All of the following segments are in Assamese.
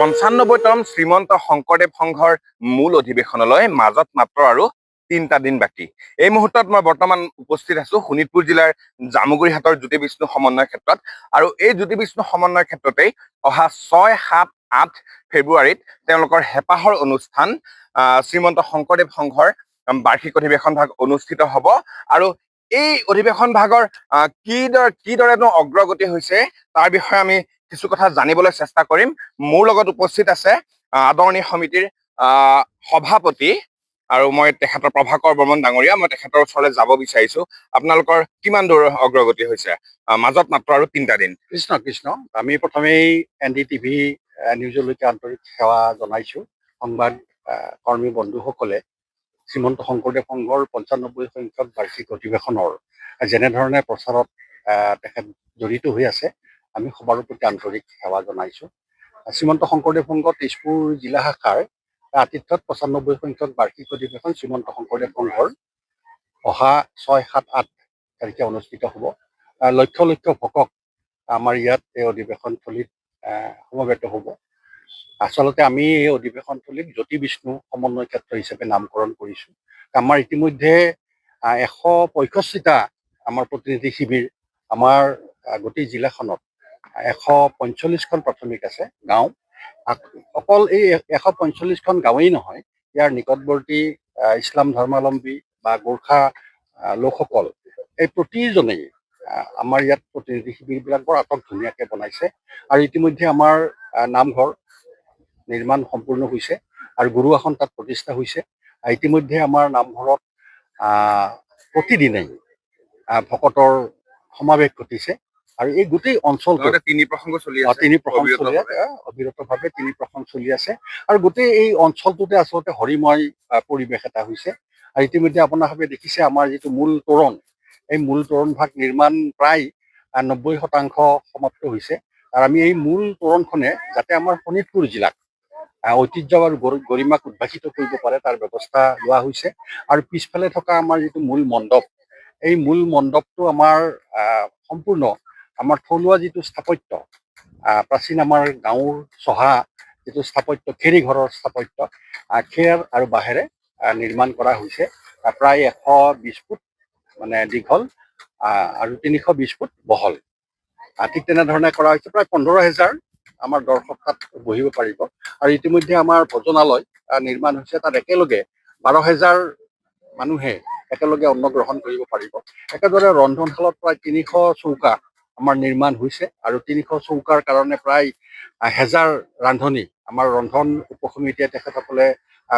95তম শ্ৰীমন্ত শংকৰদেৱ সংঘৰ মূল অধিৱেশনলৈ মাজত মাত্ৰ আৰু 3টা দিন বাকী। এই মুহূৰ্তত মই বৰ্তমান উপস্থিত আছো শোণিতপুৰ জিলাৰ জামুগুৰিহাটৰ জ্যোতি বিষ্ণু সমন্বয় ক্ষেত্ৰত। আৰু এই জ্যোতি বিষ্ণু সমন্বয় ক্ষেত্ৰতেই অহা 6, 7, 8 ফেব্ৰুৱাৰীত তেওঁলোকৰ হেঁপাহৰ অনুষ্ঠান শ্ৰীমন্ত শংকৰদেৱ সংঘৰ বাৰ্ষিক অধিৱেশন ভাগ অনুষ্ঠিত হ'ব। আৰু এই অধিৱেশন ভাগৰ কিদৰেনো অগ্ৰগতি হৈছে তাৰ বিষয়ে আমি কিছু কথা জানিবলৈ চেষ্টা কৰিম। মোৰ লগত উপস্থিত আছে আদৰণি সমিতিৰ সভাপতি আৰু মই তেখেতৰ প্ৰভাকৰ বৰ্মন ডাঙৰীয়া। মই তেখেতৰ ওচৰলৈ যাব বিচাৰিছো। আপোনালোকৰ কিমান দূৰ অগ্ৰগতি হৈছে? মাজত মাত্ৰ আৰু 3টা দিন। কৃষ্ণ কৃষ্ণ। আমি প্ৰথমেই NDTV নিউজলৈকে আন্তৰিক সেৱা জনাইছো। সংবাদ কৰ্মী বন্ধুসকলে শ্ৰীমন্ত শংকৰদেৱ সংঘৰ 95 সংখ্যক বাৰ্ষিক অধিৱেশনৰ যেনেধৰণে প্ৰচাৰত তেখেত জড়িত হৈ আছে, আমি সবাৰ প্ৰতি আন্তৰিক সেৱা জনাইছো। শ্ৰীমন্ত শংকৰদেৱ সংঘ তেজপুৰ জিলা শাখাৰ আতিথ্যত 95 সংখ্যক বাৰ্ষিক অধিৱেশন শ্ৰীমন্ত শংকৰদেৱ সংঘৰ অহা 6, 7, 8 তাৰিখে অনুষ্ঠিত হ'ব। লক্ষ লক্ষ ভকক আমাৰ ইয়াত এই অধিৱেশনস্থলীত সমবেত হ'ব। আচলতে আমি এই অধিৱেশনস্থলীক জ্যোতি বিষ্ণু সমন্বয় ক্ষেত্ৰ হিচাপে নামকৰণ কৰিছো। আমাৰ ইতিমধ্যে 165টা আমাৰ প্ৰতিনিধি শিবিৰ আমাৰ গোটেই জিলাখনত 145খন প্ৰাথমিক আছে গাঁও। অকল এই 145খন গাঁৱেই নহয়, ইয়াৰ নিকটৱৰ্তী ইছলাম ধৰ্মাৱলম্বী বা গোৰ্খা লোকসকল এই প্ৰতিজনেই আমাৰ ইয়াত প্ৰতিনিধি শিবিৰবিলাক বৰ আটক ধুনীয়াকৈ বনাইছে। আৰু ইতিমধ্যে আমাৰ নামঘৰ নিৰ্মাণ সম্পূৰ্ণ হৈছে আৰু গুৰু আসন তাত প্ৰতিষ্ঠা হৈছে। ইতিমধ্যে আমাৰ নামঘৰত প্ৰতিদিনেই ভকতৰ সমাৱেশ ঘটিছে। আৰু এই গোটেই অঞ্চলটো তিনি প্ৰসংগ চলি আছে, অবিৰতভাৱে তিনি প্ৰসংগ চলি আছে। আৰু গোটেই এই অঞ্চলটোতে আচলতে হৰিময় পৰিৱেশ এটা হৈছে। আৰু ইতিমধ্যে আপোনালোকে দেখিছে আমাৰ যিটো মূল তোৰণ, এই মূল তোৰণ ভাগ নিৰ্মাণ প্ৰায় 90% সমাপ্ত হৈছে। আৰু আমি এই মূল তোৰণখনে যাতে আমাৰ শোণিতপুৰ জিলাক ঐতিহ্য আৰু গৰিমাক উদ্ভাসিত কৰিব পাৰে তাৰ ব্যৱস্থা লোৱা হৈছে। আৰু পিছফালে থকা আমাৰ যিটো মূল মণ্ডপ, এই মূল মণ্ডপটো আমাৰ সম্পূৰ্ণ আমাৰ থলুৱা যিটো স্থাপত্য, প্ৰাচীন আমাৰ গাঁৱৰ চহা যিটো স্থাপত্য, খেৰী ঘৰৰ স্থাপত্য, খেৰ আৰু বাঁহেৰে নিৰ্মাণ কৰা হৈছে। প্ৰায় 120 ফুট মানে দীঘল আৰু 320 ফুট বহল। ঠিক তেনেধৰণে কৰা হৈছে। প্ৰায় 15,000 আমাৰ দৰ্শক তাত বহিব পাৰিব। আৰু ইতিমধ্যে আমাৰ ভোজনালয় নিৰ্মাণ হৈছে, তাত একেলগে 12,000 মানুহে একেলগে অন্ন গ্ৰহণ কৰিব পাৰিব। একেদৰে ৰন্ধনশালত প্ৰায় 300 চৌকা আমাৰ নিৰ্মাণ হৈছে। আৰু 300 চৌকাৰ কাৰণে প্ৰায় 1000 ৰান্ধনি আমাৰ ৰন্ধন উপসমিতিয়ে তেখেতসকলে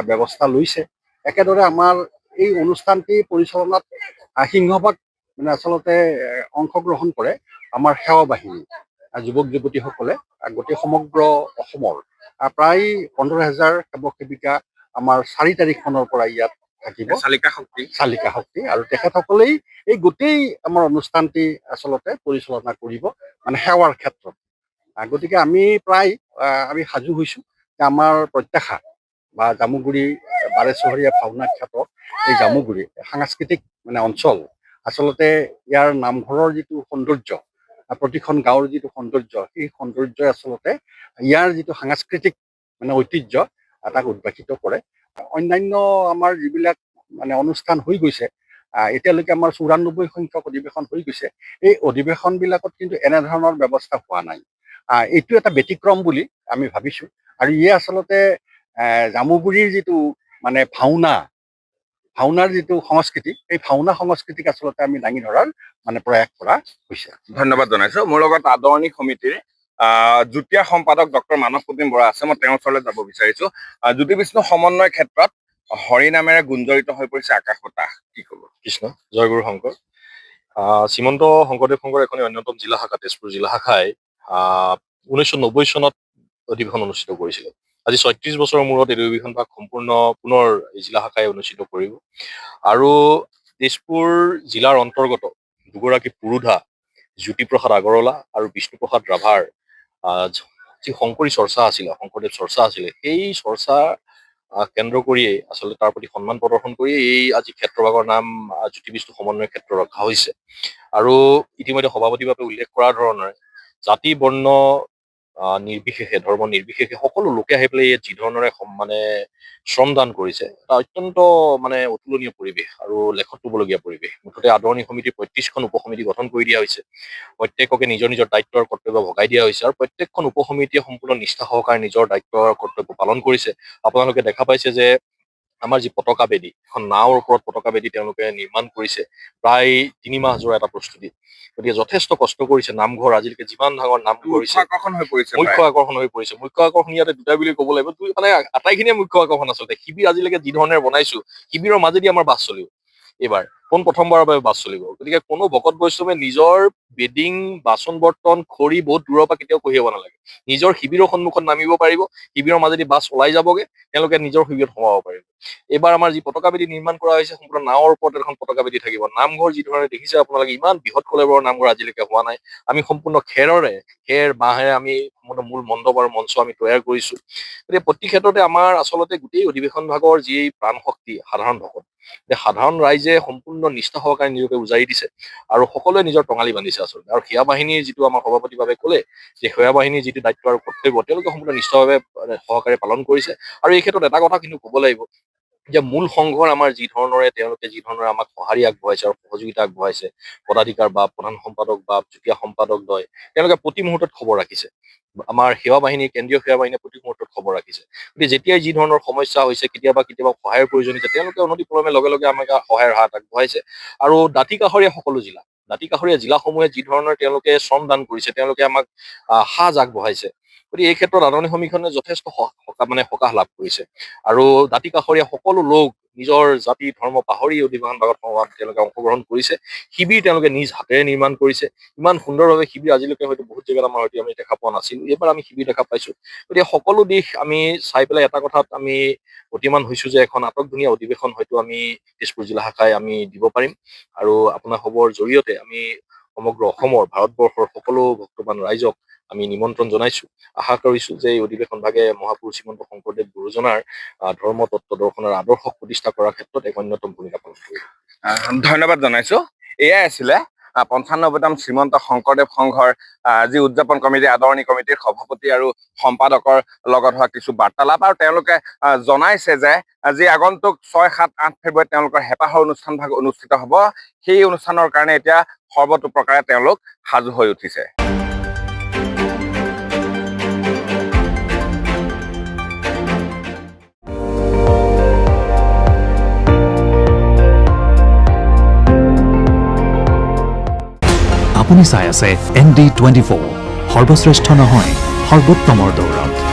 ব্যৱস্থা লৈছে। একেদৰে আমাৰ এই অনুষ্ঠানটি পৰিচালনাত সিংহভাগ মানে আচলতে অংশগ্ৰহণ কৰে আমাৰ সেৱা বাহিনী যুৱক যুৱতীসকলে। গোটেই সমগ্ৰ অসমৰ প্ৰায় 15,000 সেৱক সেৱিকা আমাৰ 4 তাৰিখমানৰ পৰা ইয়াত থাকিব, চালিকা শক্তি। আৰু তেখেতসকলেই এই গোটেই আমাৰ অনুষ্ঠানটি আচলতে পৰিচালনা কৰিব, মানে সেৱাৰ ক্ষেত্ৰত। গতিকে আমি প্ৰায় আমি সাজু হৈছো যে আমাৰ প্ৰত্যাশা বা জামুগুৰি বাৰেচহৰীয়া ভাওনা খ্যাত এই জামুগুৰি সাংস্কৃতিক মানে অঞ্চল, আচলতে ইয়াৰ নামঘৰৰ যিটো সৌন্দৰ্য, প্ৰতিখন গাঁৱৰ যিটো সৌন্দৰ্য, সেই সৌন্দৰ্যই আচলতে ইয়াৰ যিটো সাংস্কৃতিক মানে ঐতিহ্য তাক উদ্ভাসিত কৰে। অন্যান্য আমাৰ যিবিলাক মানে অনুষ্ঠান হৈ গৈছে, এতিয়ালৈকে আমাৰ 94 সংখ্যক অধিৱেশন হৈ গৈছে। এই অধিৱেশনবিলাকত কিন্তু এনেধৰণৰ ব্যৱস্থা হোৱা নাই। এইটো এটা ব্যতিক্ৰম বুলি আমি ভাবিছো। আৰু ইয়ে আচলতে জামুগুৰিৰ যিটো মানে ভাওনাৰ যিটো সংস্কৃতি, এই ভাওনা সংস্কৃতিক আচলতে আমি দাঙি ধৰাৰ মানে প্ৰয়াস কৰা হৈছে। ধন্যবাদ জনাইছো। মোৰ লগত আদৰণি সমিতিৰ যুটীয়া সম্পাদক ডক্টৰ মানস প্ৰতীম বৰা আছে। মই তেওঁৰ ওচৰলৈ যাব বিচাৰিছো। জ্যোতি বিষ্ণু সমন্বয় ক্ষেত্ৰত হৰিনামেৰে গুঞ্জৰিত হৈ পৰিছে আকাশ বতাহ, কি ক'ব? কৃষ্ণ, জয় গুৰু শংকৰ। শ্ৰীমন্ত শংকৰদেৱ সংঘৰ এখন অন্যতম জিলা শাখা তেজপুৰ জিলা শাখাই 1990 চনত অধিৱেশন অনুষ্ঠিত কৰিছিলে। আজি 36 বছৰৰ মূৰত এই অধিৱেশন ভাগ সম্পূৰ্ণ পুনৰ এই জিলা শাখাই অনুষ্ঠিত কৰিব। আৰু তেজপুৰ জিলাৰ অন্তৰ্গত দুগৰাকী পুৰোধা জ্যোতিপ্ৰসাদ আগৰৱালা আৰু বিষ্ণুপ্ৰসাদ ৰাভাৰ যি শংকৰী চৰ্চা আছিলে, শংকৰদেৱ চৰ্চা আছিলে, সেই চৰ্চা কেন্দ্ৰ কৰিয়েই আচলতে তাৰ প্ৰতি সন্মান প্ৰদৰ্শন কৰি এই আজি ক্ষেত্ৰভাগৰ নাম জ্যোতি বিষ্ণু সমন্বয় ক্ষেত্ৰ ৰখা হৈছে। আৰু ইতিমধ্যে সভাপতিৰ বাবে উল্লেখ কৰাৰ ধৰণে জাতি বৰ্ণ নিৰ্বিশেষে ধৰ্ম নিৰ্বিশেষে সকলো লোকে আহি পেলাই যি ধৰণৰে মানে শ্ৰমদান কৰিছে এটা অত্যন্ত মানে অতুলনীয় পৰিৱেশ আৰু লেখত ল'বলগীয়া পৰিৱেশ। মুঠতে আদৰণি সমিতিৰ ৩৫খন উপসমিতি গঠন কৰি দিয়া হৈছে। প্ৰত্যেককে নিজৰ নিজৰ দায়িত্ব আৰু কৰ্তব্য ভগাই দিয়া হৈছে আৰু প্ৰত্যেকখন উপসমিতিয়ে সম্পূৰ্ণ নিষ্ঠা সহকাৰে নিজৰ দায়িত্ব আৰু কৰ্তব্য পালন কৰিছে। আপোনালোকে দেখা পাইছে যে আমাৰ যি পতাকা বেদী, এখন নাওৰ ওপৰত পতাকা বেদী তেওঁলোকে নিৰ্মাণ কৰিছে প্ৰায় ৩ মাহ যোৰা এটা প্ৰস্তুতি। গতিকে যথেষ্ট কষ্ট কৰিছে। নামঘৰ আজিলৈকে যিমান ডাঙৰ নামঘৰ হৈছে আকৰ্ষণ হৈ পৰিছে মুখ্য আকৰ্ষণ হৈ পৰিছে। মুখ্য আকৰ্ষণ ইয়াতে দুটা বুলি ক'ব লাগিব, মানে আটাইখিনিয়ে মুখ্য আকৰ্ষণ আচলতে। শিবিৰ আজিলৈকে যি ধৰণে বনাইছো, শিবিৰৰ মাজেদি আমাৰ বাছ চলিব এইবাৰ, প্ৰথমবাৰৰ বাবে বাছ চলিব। গতিকে কোনো ভকত বৈষ্ণৱে নিজৰ বেডিং বাচন বৰ্তন খৰি বহুত দূৰৰ পৰা কেতিয়াও কঢ়িয়াব নালাগে। নিজৰ শিবিৰৰ সন্মুখত নামিব পাৰিব, শিবিৰৰ মাজেদি বাছ ওলাই যাবগে, তেওঁলোকে নিজৰ শিবিৰত সোমাব পাৰিব। এইবাৰ আমাৰ যি পতাকা বেদী নিৰ্মাণ কৰা হৈছে সম্পূৰ্ণ নাৱৰ ওপৰত এখন পতাকা বেদী থাকিব। নামঘৰ যি ধৰণে দেখিছে আপোনালোকে, ইমান বৃহৎ কলেবৰৰ নামঘৰ আজিলৈকে হোৱা নাই। আমি সম্পূৰ্ণ খেৰ বাঁহেৰে আমি সম্পূৰ্ণ মূল মণ্ডপ আৰু মঞ্চ আমি তৈয়াৰ কৰিছো। গতিকে প্ৰতি ক্ষেত্ৰতে আমাৰ আচলতে গোটেই অধিৱেশন ভাগৰ যি প্ৰাণ শক্তি সাধাৰণ ভকত, সাধাৰণ ৰাইজে সম্পূৰ্ণ নিষ্ঠা সহকাৰে নিজকে উজাৰি দিছে আৰু সকলোৱে নিজৰ টঙালি বান্ধিছে আচলতে। আৰু সেৱা বাহিনীৰ যিটো আমাৰ সভাপতিভাৱে ক'লে যে সেৱা বাহিনীৰ যিটো দায়িত্ব আৰু কৰ্তব্য তেওঁলোকে সম্পূৰ্ণ নিষ্ঠাভাৱে সহকাৰে পালন কৰিছে। আৰু এই ক্ষেত্ৰত এটা কথা কিন্তু ক'ব লাগিব যে মূল সংঘৰ আমাৰ যি ধৰণৰে তেওঁলোকে যি ধৰণৰে আমাক সঁহাৰি আগবঢ়াইছে আৰু সহযোগিতা আগবঢ়াইছে, পদাধিকাৰ বা প্ৰধান সম্পাদক বা যুটীয়া সম্পাদক দ্বয় তেওঁলোকে প্ৰতি মুহূৰ্তত খবৰ ৰাখিছে। আমাৰ সেৱা বাহিনী, কেন্দ্ৰীয় সেৱা বাহিনীয়ে প্ৰতি মুহূৰ্তত খবৰ ৰাখিছে। গতিকে যেতিয়াই যি ধৰণৰ সমস্যা হৈছে, কেতিয়াবা সহায়ৰ প্ৰয়োজন হৈছে, তেওঁলোকে অনতিপলমে লগে লগে আমাক সহায়ৰ হাত আগবঢ়াইছে। আৰু দাঁতি কাষৰীয়া সকলো জিলা, দাঁতি কাষৰীয়া জিলাসমূহে যি ধৰণৰ তেওঁলোকে শ্ৰমদান কৰিছে, তেওঁলোকে আমাক সাজ আগবঢ়াইছে। গতিকে এই ক্ষেত্ৰত আদৰণি সমিতিখনে যথেষ্ট সকাহ লাভ কৰিছে। আৰু দাঁতি কাষৰীয়া সকলো লোক নিজৰ জাতি ধৰ্ম পাহৰি অধিৱেশন ভাগত তেওঁলোকে অংশগ্ৰহণ কৰিছে। শিবিৰ তেওঁলোকে নিজ হাতেৰে নিৰ্মাণ কৰিছে। ইমান সুন্দৰভাৱে শিবিৰ আজিলৈকে হয়তো বহুত জেগাত আমাৰ হয়তো আমি দেখা পোৱা নাছিলো, এইবাৰ আমি শিবিৰ দেখা পাইছো। গতিকে সকলো দিশ আমি চাই পেলাই এটা কথাত আমি অতিমান হৈছো যে এখন আটকধুনীয়া অধিৱেশন হয়তো আমি তেজপুৰ জিলা শাখাই আমি দিব পাৰিম। আৰু আপোনাৰ খবৰ জৰিয়তে আমি সমগ্ৰ অসমৰ ভাৰতবৰ্ষৰ সকলো ভক্তবান ৰাইজক আমি নিমন্ত্ৰণ জনাইছো। আশা কৰিছো যে এই অধিৱেশন ভাগে মহাপুৰুষ শ্ৰীমন্ত শংকৰদেৱ গুৰুজনাৰ ধৰ্ম তত্ত্ব দৰ্শনৰ আদৰ্শ প্ৰতিষ্ঠা কৰাৰ ক্ষেত্ৰত এক অন্যতম ভূমিকা পালন কৰিব। ধন্যবাদ জনাইছো। এয়াই আছিলে ৯৫তম শ্ৰীমন্ত শংকৰদেৱ সংঘৰ যি উদযাপন কমিটি, আদৰণি কমিটিৰ সভাপতি আৰু সম্পাদকৰ লগত হোৱা কিছু বাৰ্তালাপ। আৰু তেওঁলোকে জনাইছে যে আজি আগন্তুক ৬, ৭, ৮ ফেব্ৰুৱাৰীত তেওঁলোকৰ হেঁপাহৰ অনুষ্ঠান ভাগ অনুষ্ঠিত হ'ব। সেই অনুষ্ঠানৰ কাৰণে এতিয়া সৰ্বতোপ্ৰকাৰে তেওঁলোক সাজু হৈ উঠিছে। আপুনি চাই আছে ND24, সৰ্বশ্ৰেষ্ঠ নহয় সৰ্বোত্তমৰ দৌৰত।